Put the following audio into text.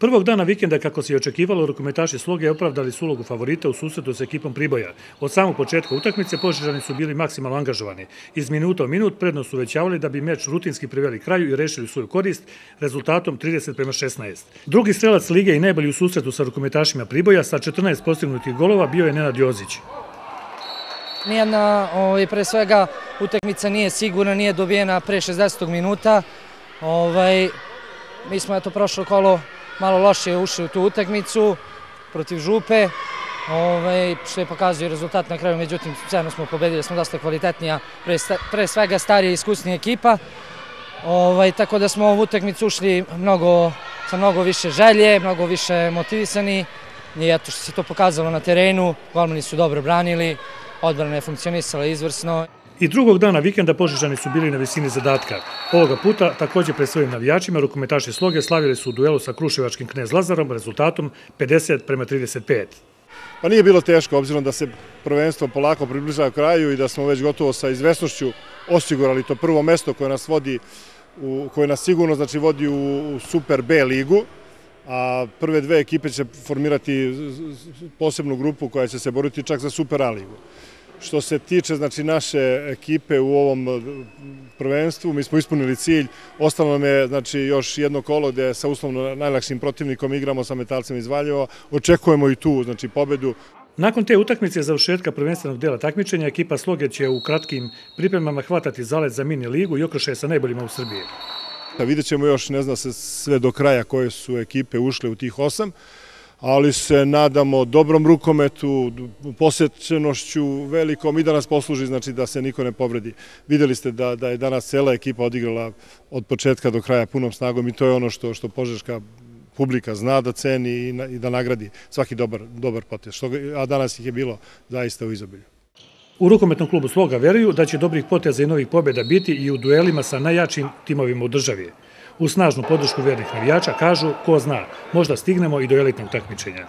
Prvog dana vikenda, kako se i očekivalo, rukometaši Sloge opravdali su ulogu favorita u susretu sa ekipom Priboja. Od samog početka utakmice Požežani su bili maksimalno angažovani. Iz minuta u minut prednost su uvećavali da bi meč rutinski priveli kraju i rešili svoju korist rezultatom 30:16. Drugi strelac lige i najbolji u susretu sa rukometašima Priboja sa 14 postignutih golova bio je Nenad Jozić. Nijedna, pre svega, utakmica nije sigurna, nije dobijena pre 60. minuta. Mi smo prošlo kolo malo loše ušli u tu utakmicu protiv Župe, što je pokazuje rezultat na kraju, međutim, zajedno smo pobedili, smo dosta kvalitetnija, pre svega starija i iskusnija ekipa, tako da smo u ovu utakmicu ušli sa mnogo više želje, mnogo više motivisani i eto što se to pokazalo na terenu, golmani su dobro branili, odbrana je funkcionisala izvrsno. I drugog dana vikenda Požežani su bili na visini zadatka. Ovoga puta, također pred svojim navijačima, rukometaši Sloge slavili su u duelu sa kruševačkim Knez Lazarom rezultatom 50:35. Pa nije bilo teško, obzirom da se prvenstvo polako približava kraju i da smo već gotovo sa izvesnošću osigurali to prvo mesto koje nas sigurno vodi u Super B ligu, a prve dve ekipe će formirati posebnu grupu koja će se boriti čak za Super A ligu. Što se tiče naše ekipe u ovom prvenstvu, mi smo ispunili cilj, ostalo nam je još jedno kolo gde sa uslovno najlakšim protivnikom igramo sa Metalcem iz Valjeva, očekujemo i tu pobedu. Nakon te utakmice završetka prvenstvenog dela takmičenja, ekipa Sloge će u kratkim pripremama hvatati zalet za mini ligu i okršaj sa najboljima u Srbiji. Vidjet ćemo još, ne zna se sve do kraja koje su ekipe ušle u tih 8, ali se nadamo dobrom rukometu, posvećenošću velikom i da nas posluži, da se niko ne povredi. Videli ste da je danas cela ekipa odigrala od početka do kraja punom snagom i to je ono što požeška publika zna da ceni i da nagradi svaki dobar potez, a danas ih je bilo zaista u izobilju. U rukometnom klubu Sloga veruju da će dobrih poteza i novih pobjeda biti i u duelima sa najjačim timovima u državi. U snažnu podršku vernih navijača kažu, ko zna, možda stignemo i do elitnog takmičenja.